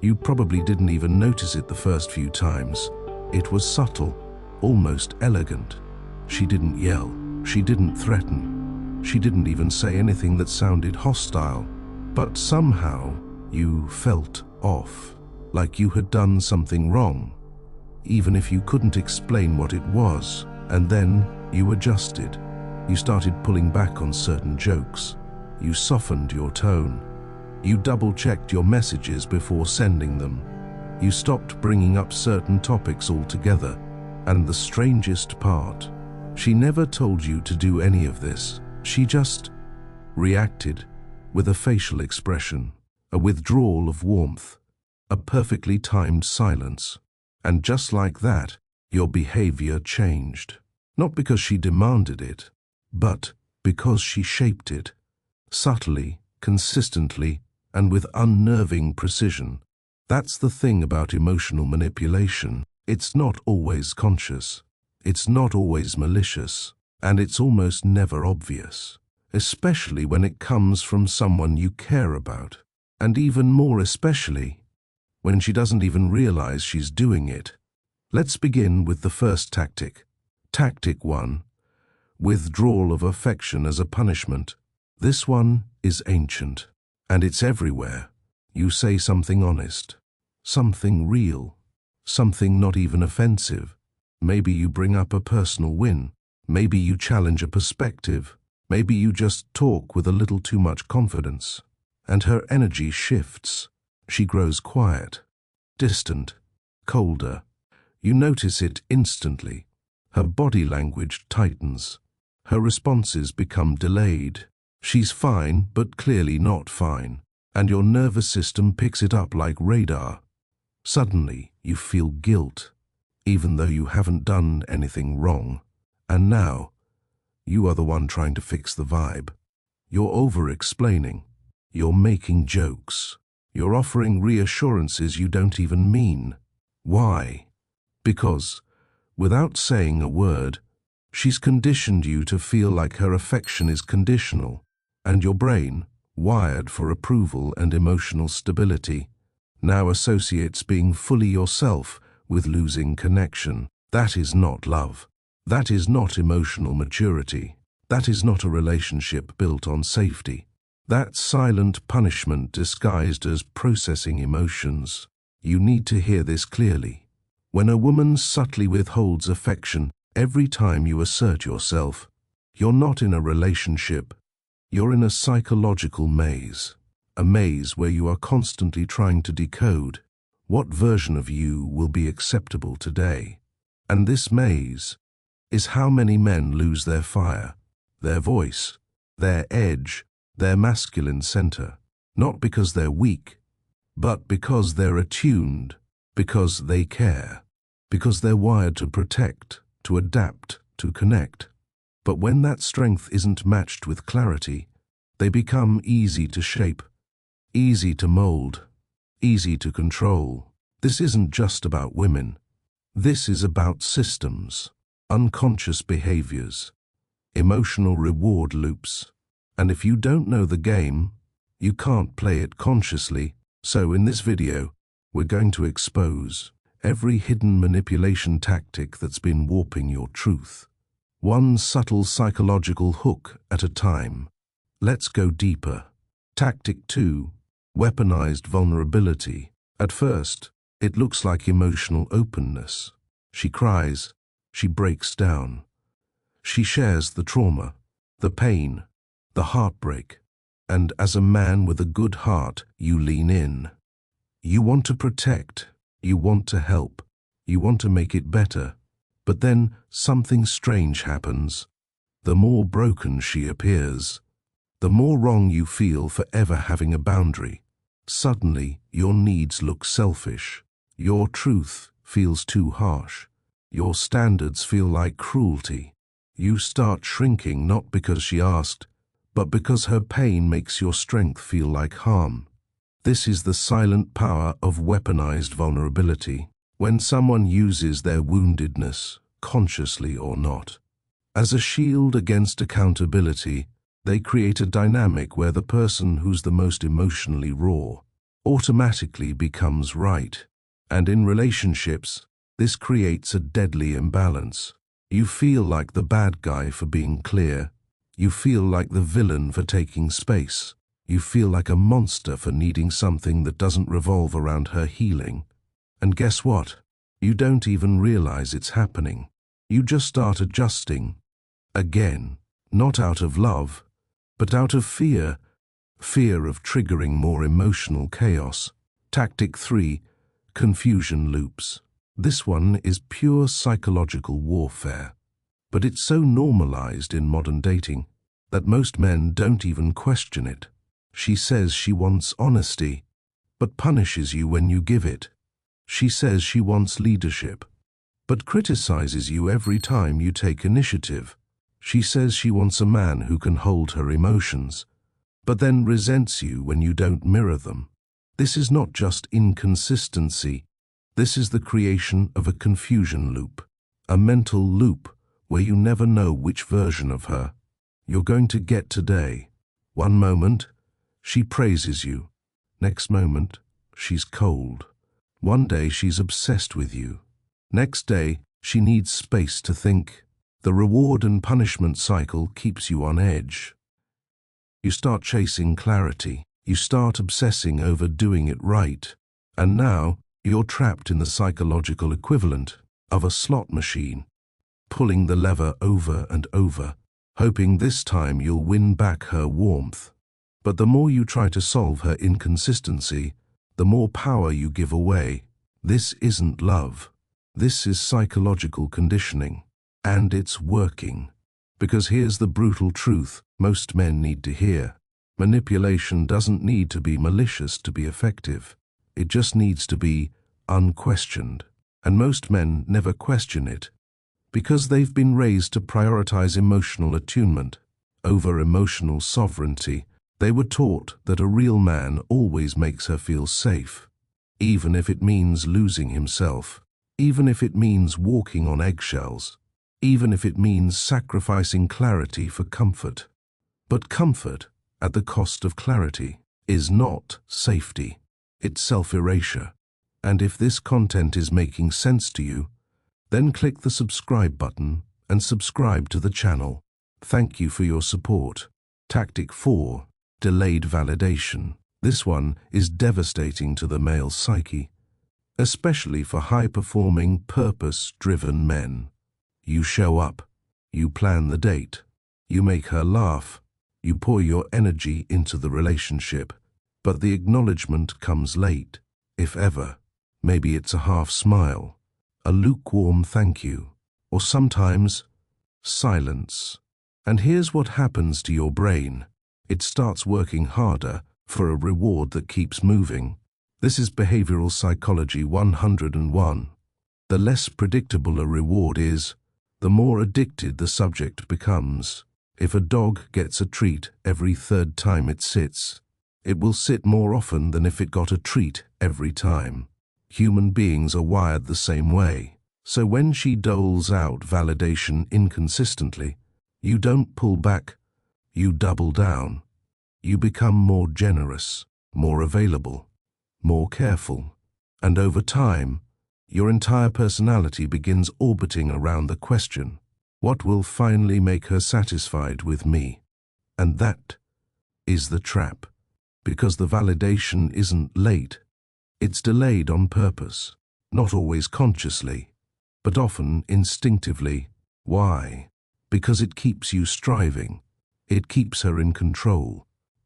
You probably didn't even notice it the first few times. It was subtle, almost elegant. She didn't yell, she didn't threaten, she didn't even say anything that sounded hostile. But somehow, you felt off, like you had done something wrong, even if you couldn't explain what it was. And then you adjusted. You started pulling back on certain jokes. You softened your tone. You double-checked your messages before sending them. You stopped bringing up certain topics altogether. And the strangest part, she never told you to do any of this. She just reacted with a facial expression, a withdrawal of warmth, a perfectly timed silence. And just like that, your behavior changed. Not because she demanded it, but because she shaped it. Subtly, consistently, and with unnerving precision. That's the thing about emotional manipulation. It's not always conscious. It's not always malicious. And it's almost never obvious. Especially when it comes from someone you care about. And even more especially when she doesn't even realize she's doing it. Let's begin with the first tactic. Tactic 1. Withdrawal of affection as a punishment. This one is ancient, and it's everywhere. You say something honest, something real, something not even offensive. Maybe you bring up a personal win. Maybe you challenge a perspective. Maybe you just talk with a little too much confidence. And her energy shifts. She grows quiet, distant, colder. You notice it instantly. Her body language tightens. Her responses become delayed. She's fine, but clearly not fine. And your nervous system picks it up like radar. Suddenly, you feel guilt, even though you haven't done anything wrong. And now, you are the one trying to fix the vibe. You're over-explaining. You're making jokes. You're offering reassurances you don't even mean. Why? Because, without saying a word, she's conditioned you to feel like her affection is conditional, and your brain, wired for approval and emotional stability, now associates being fully yourself with losing connection. That is not love. That is not emotional maturity. That is not a relationship built on safety. That's silent punishment disguised as processing emotions. You need to hear this clearly. When a woman subtly withholds affection every time you assert yourself, you're not in a relationship. You're in a psychological maze. A maze where you are constantly trying to decode what version of you will be acceptable today. And this maze is how many men lose their fire, their voice, their edge, their masculine center. Not because they're weak, but because they're attuned, because they care, because they're wired to protect, to adapt, to connect. But when that strength isn't matched with clarity, they become easy to shape, easy to mold, easy to control. This isn't just about women. This is about systems, unconscious behaviors, emotional reward loops. And if you don't know the game, you can't play it consciously. So in this video, we're going to expose every hidden manipulation tactic that's been warping your truth. One subtle psychological hook at a time. Let's go deeper. Tactic 2. Weaponized vulnerability. At first, it looks like emotional openness. She cries. She breaks down. She shares the trauma, the pain, the heartbreak. And as a man with a good heart, you lean in. You want to protect. You want to help. You want to make it better. But then something strange happens. The more broken she appears, the more wrong you feel for ever having a boundary. Suddenly, your needs look selfish. Your truth feels too harsh. Your standards feel like cruelty. You start shrinking not because she asked, but because her pain makes your strength feel like harm. This is the silent power of weaponized vulnerability. When someone uses their woundedness, consciously or not, as a shield against accountability, they create a dynamic where the person who's the most emotionally raw automatically becomes right. And in relationships, this creates a deadly imbalance. You feel like the bad guy for being clear. You feel like the villain for taking space. You feel like a monster for needing something that doesn't revolve around her healing. And guess what? You don't even realize it's happening. You just start adjusting. Again, not out of love, but out of fear. Fear of triggering more emotional chaos. Tactic 3. Confusion loops. This one is pure psychological warfare. But it's so normalized in modern dating that most men don't even question it. She says she wants honesty, but punishes you when you give it. She says she wants leadership, but criticizes you every time you take initiative. She says she wants a man who can hold her emotions, but then resents you when you don't mirror them. This is not just inconsistency. This is the creation of a confusion loop, a mental loop where you never know which version of her you're going to get today. One moment, she praises you. Next moment, she's cold. One day she's obsessed with you. Next day, she needs space to think. The reward and punishment cycle keeps you on edge. You start chasing clarity. You start obsessing over doing it right. And now, you're trapped in the psychological equivalent of a slot machine, pulling the lever over and over, hoping this time you'll win back her warmth. But the more you try to solve her inconsistency, the more power you give away. This isn't love. This is psychological conditioning. And it's working. Because here's the brutal truth most men need to hear. Manipulation doesn't need to be malicious to be effective. It just needs to be unquestioned. And most men never question it, because they've been raised to prioritize emotional attunement over emotional sovereignty. They were taught that a real man always makes her feel safe, even if it means losing himself, even if it means walking on eggshells, even if it means sacrificing clarity for comfort. But comfort, at the cost of clarity, is not safety. It's self-erasure. And if this content is making sense to you, then click the subscribe button and subscribe to the channel. Thank you for your support. Tactic 4. Delayed validation. This one is devastating to the male psyche, especially for high-performing, purpose-driven men. You show up, you plan the date, you make her laugh, you pour your energy into the relationship, but the acknowledgement comes late, if ever. Maybe it's a half smile, a lukewarm thank you, or sometimes silence. And here's what happens to your brain. It starts working harder for a reward that keeps moving. This is behavioral psychology 101. The less predictable a reward is, the more addicted the subject becomes. If a dog gets a treat every third time it sits, it will sit more often than if it got a treat every time. Human beings are wired the same way. So when she doles out validation inconsistently, you don't pull back, you double down. You become more generous, more available, more careful. And over time, your entire personality begins orbiting around the question, what will finally make her satisfied with me? And that is the trap. Because the validation isn't late, it's delayed on purpose, not always consciously, but often instinctively. Why? Because it keeps you striving. It keeps her in control.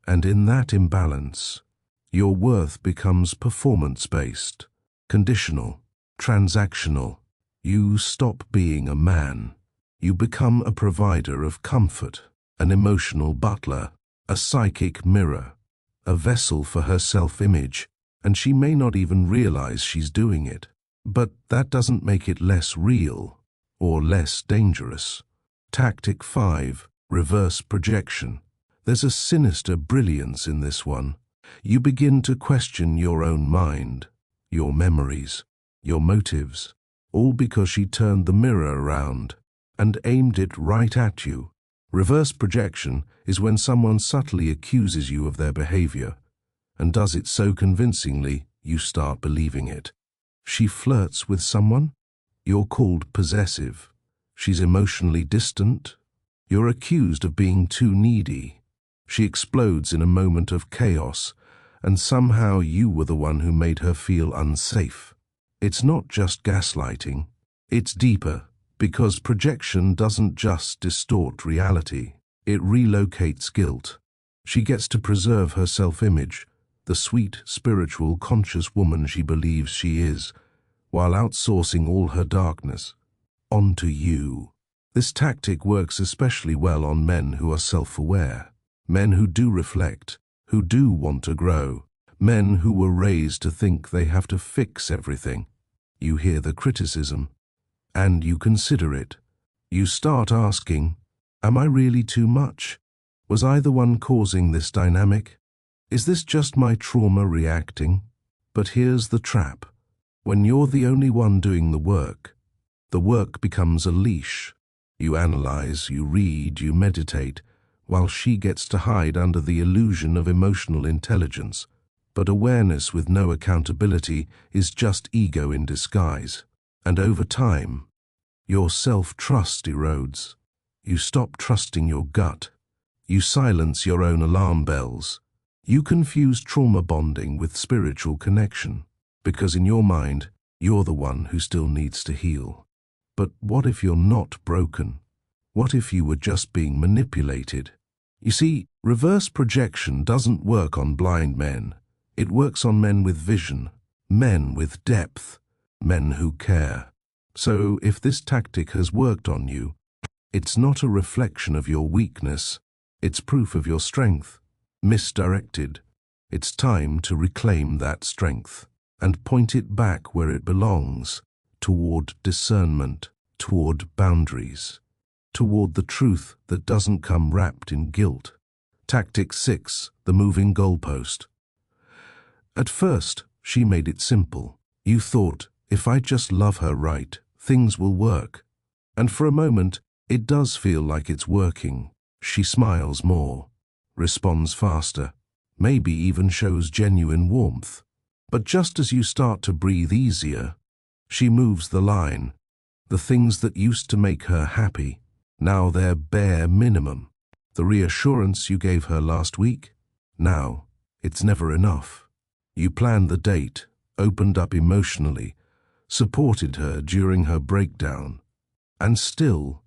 And in that imbalance, your worth becomes performance-based, conditional, transactional. You stop being a man. You become a provider of comfort, an emotional butler, a psychic mirror, a vessel for her self-image, and she may not even realize she's doing it. But that doesn't make it less real or less dangerous. Tactic 5. Reverse projection. There's a sinister brilliance in this one. You begin to question your own mind, your memories, your motives, all because she turned the mirror around and aimed it right at you. Reverse projection is when someone subtly accuses you of their behavior, and does it so convincingly you start believing it. She flirts with someone? You're called possessive. She's emotionally distant? You're accused of being too needy. She explodes in a moment of chaos, and somehow you were the one who made her feel unsafe. It's not just gaslighting. It's deeper, because projection doesn't just distort reality. It relocates guilt. She gets to preserve her self-image, the sweet, spiritual, conscious woman she believes she is, while outsourcing all her darkness onto you. This tactic works especially well on men who are self-aware, men who do reflect, who do want to grow, men who were raised to think they have to fix everything. You hear the criticism, and you consider it. You start asking, am I really too much? Was I the one causing this dynamic? Is this just my trauma reacting? But here's the trap. When you're the only one doing the work becomes a leash. You analyze, you read, you meditate, while she gets to hide under the illusion of emotional intelligence. But awareness with no accountability is just ego in disguise. And over time, your self-trust erodes. You stop trusting your gut. You silence your own alarm bells. You confuse trauma bonding with spiritual connection, because in your mind, you're the one who still needs to heal. But what if you're not broken? What if you were just being manipulated? You see, reverse projection doesn't work on blind men. It works on men with vision, men with depth, men who care. So if this tactic has worked on you, it's not a reflection of your weakness. It's proof of your strength. Misdirected. It's time to reclaim that strength and point it back where it belongs, toward discernment, toward boundaries, toward the truth that doesn't come wrapped in guilt. Tactic 6, the moving goalpost. At first, she made it simple. You thought, if I just love her right, things will work. And for a moment, it does feel like it's working. She smiles more, responds faster, maybe even shows genuine warmth. But just as you start to breathe easier, she moves the line. The things that used to make her happy, now they're bare minimum. The reassurance you gave her last week, now it's never enough. You planned the date, opened up emotionally, supported her during her breakdown. And still,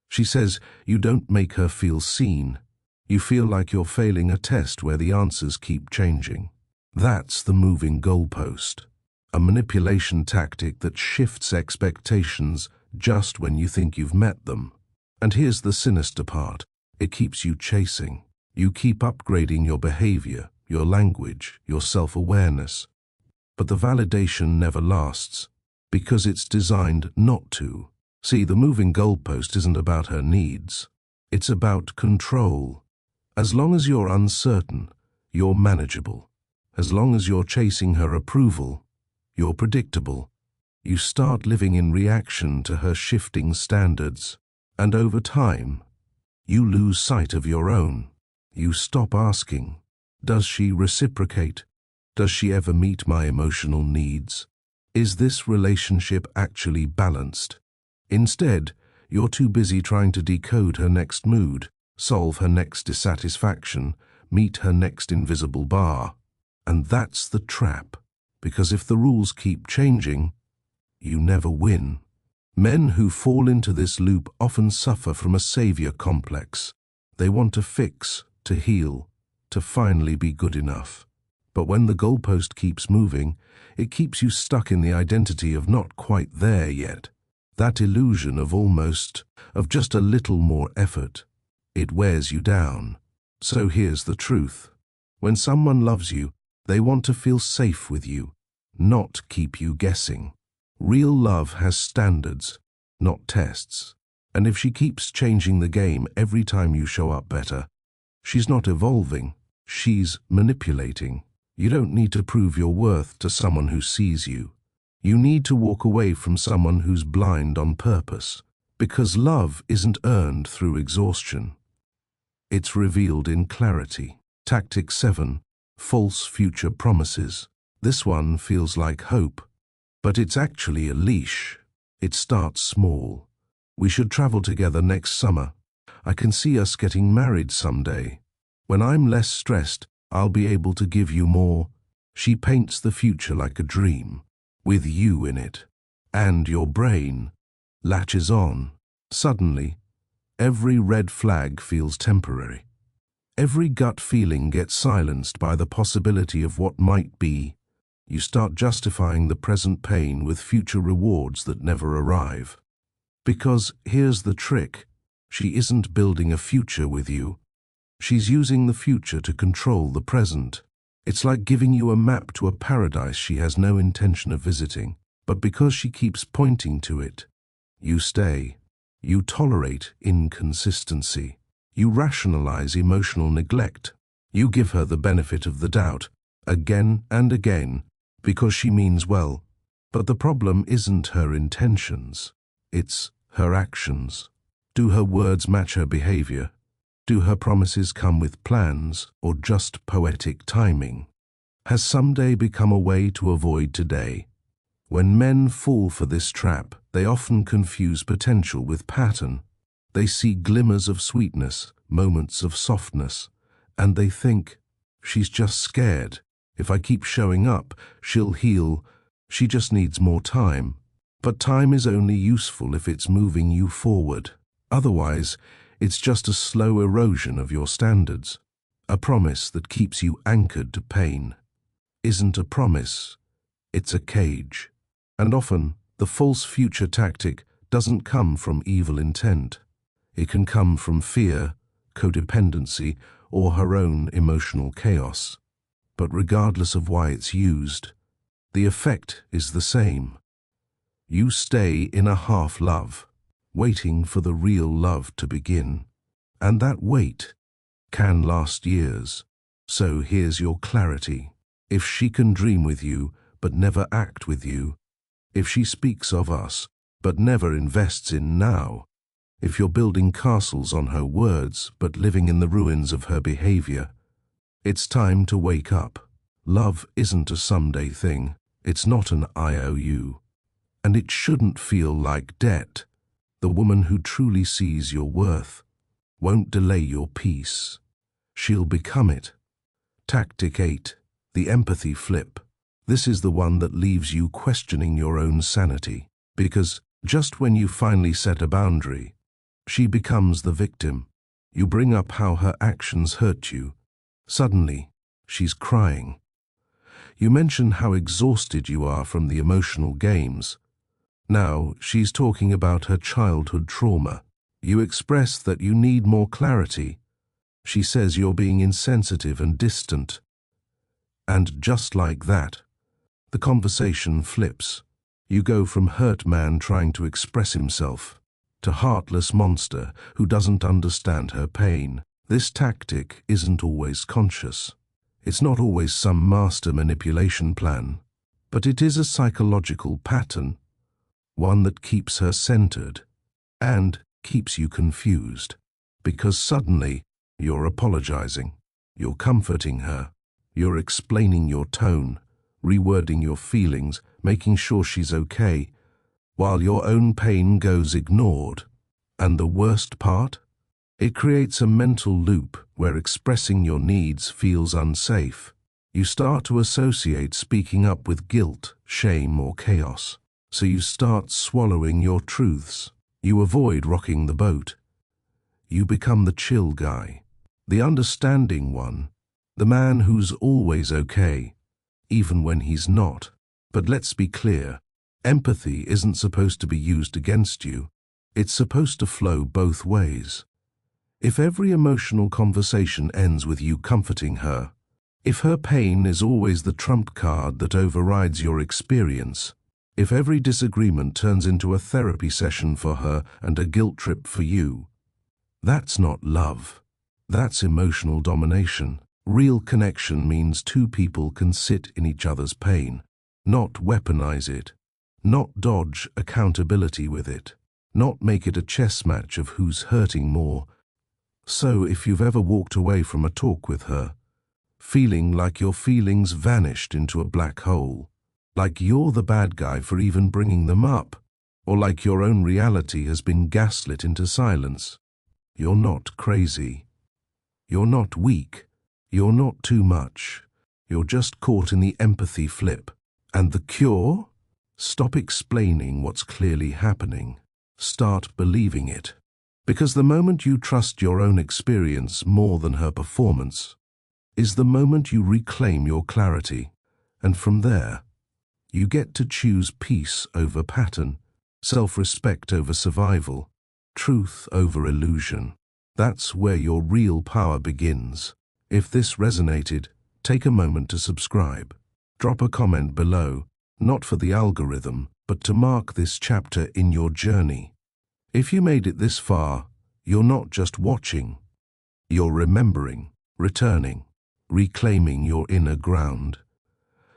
she says you don't make her feel seen. You feel like you're failing a test where the answers keep changing. That's the moving goalpost, a manipulation tactic that shifts expectations just when you think you've met them. And here's the sinister part. It keeps you chasing. You keep upgrading your behavior, your language, your self-awareness. But the validation never lasts, because it's designed not to. See, the moving goalpost isn't about her needs. It's about control. As long as you're uncertain, you're manageable. As long as you're chasing her approval, you're predictable. You start living in reaction to her shifting standards. And over time, you lose sight of your own. You stop asking, does she reciprocate? Does she ever meet my emotional needs? Is this relationship actually balanced? Instead, you're too busy trying to decode her next mood, solve her next dissatisfaction, meet her next invisible bar. And that's the trap, because if the rules keep changing, you never win. Men who fall into this loop often suffer from a savior complex. They want to fix, to heal, to finally be good enough. But when the goalpost keeps moving, it keeps you stuck in the identity of not quite there yet. That illusion of just a little more effort. It wears you down. So here's the truth. When someone loves you, they want to feel safe with you, not keep you guessing. Real love has standards, not tests. And if she keeps changing the game every time you show up better, she's not evolving, she's manipulating. You don't need to prove your worth to someone who sees you. You need to walk away from someone who's blind on purpose, because love isn't earned through exhaustion. It's revealed in clarity. Tactic 7, false future promises. This one feels like hope, but it's actually a leash. It starts small. We should travel together next summer. I can see us getting married someday. When I'm less stressed, I'll be able to give you more. She paints the future like a dream, with you in it. And your brain latches on. Suddenly, every red flag feels temporary. Every gut feeling gets silenced by the possibility of what might be. You start justifying the present pain with future rewards that never arrive. Because here's the trick, she isn't building a future with you. She's using the future to control the present. It's like giving you a map to a paradise she has no intention of visiting. But because she keeps pointing to it, you stay. You tolerate inconsistency. You rationalize emotional neglect. You give her the benefit of the doubt, again and again, because she means well. But the problem isn't her intentions. It's her actions. Do her words match her behavior? Do her promises come with plans or just poetic timing? Has someday become a way to avoid today? When men fall for this trap, they often confuse potential with pattern. They see glimmers of sweetness, moments of softness, and they think, she's just scared. If I keep showing up, she'll heal. She just needs more time. But time is only useful if it's moving you forward. Otherwise, it's just a slow erosion of your standards. A promise that keeps you anchored to pain isn't a promise, it's a cage. And often, the false future tactic doesn't come from evil intent. It can come from fear, codependency, or her own emotional chaos. But regardless of why it's used, the effect is the same. You stay in a half-love, waiting for the real love to begin. And that wait can last years. So here's your clarity. If she can dream with you, but never act with you, if she speaks of us, but never invests in now, if you're building castles on her words, but living in the ruins of her behavior, it's time to wake up. Love isn't a someday thing. It's not an IOU. And it shouldn't feel like debt. The woman who truly sees your worth won't delay your peace. She'll become it. Tactic 8, the empathy flip. This is the one that leaves you questioning your own sanity, because just when you finally set a boundary, she becomes the victim. You bring up how her actions hurt you. Suddenly, she's crying. You mention how exhausted you are from the emotional games. Now, she's talking about her childhood trauma. You express that you need more clarity. She says you're being insensitive and distant. And just like that, the conversation flips. You go from hurt man trying to express himself to heartless monster who doesn't understand her pain. This tactic isn't always conscious. It's not always some master manipulation plan, but it is a psychological pattern, one that keeps her centered and keeps you confused, because suddenly you're apologizing, you're comforting her, you're explaining your tone, rewording your feelings, making sure she's okay, while your own pain goes ignored. And the worst part? It creates a mental loop where expressing your needs feels unsafe. You start to associate speaking up with guilt, shame, or chaos. So you start swallowing your truths. You avoid rocking the boat. You become the chill guy, the understanding one, the man who's always okay, even when he's not. But let's be clear, empathy isn't supposed to be used against you. It's supposed to flow both ways. If every emotional conversation ends with you comforting her, if her pain is always the trump card that overrides your experience, if every disagreement turns into a therapy session for her and a guilt trip for you, that's not love. That's emotional domination. Real connection means two people can sit in each other's pain, not weaponize it, not dodge accountability with it, not make it a chess match of who's hurting more. So if you've ever walked away from a talk with her, feeling like your feelings vanished into a black hole, like you're the bad guy for even bringing them up, or like your own reality has been gaslit into silence. You're not crazy. You're not weak. You're not too much. You're just caught in the empathy flip. And the cure? Stop explaining what's clearly happening. Start believing it. Because the moment you trust your own experience more than her performance is the moment you reclaim your clarity. And from there, you get to choose peace over pattern, self-respect over survival, truth over illusion. That's where your real power begins. If this resonated, take a moment to subscribe. Drop a comment below, not for the algorithm, but to mark this chapter in your journey. If you made it this far, you're not just watching. You're remembering, returning, reclaiming your inner ground.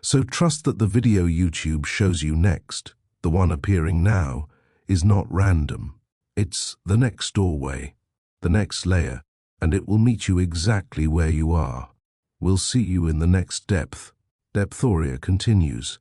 So trust that the video YouTube shows you next, the one appearing now, is not random. It's the next doorway, the next layer, and it will meet you exactly where you are. We'll see you in the next depth. Depthoria continues.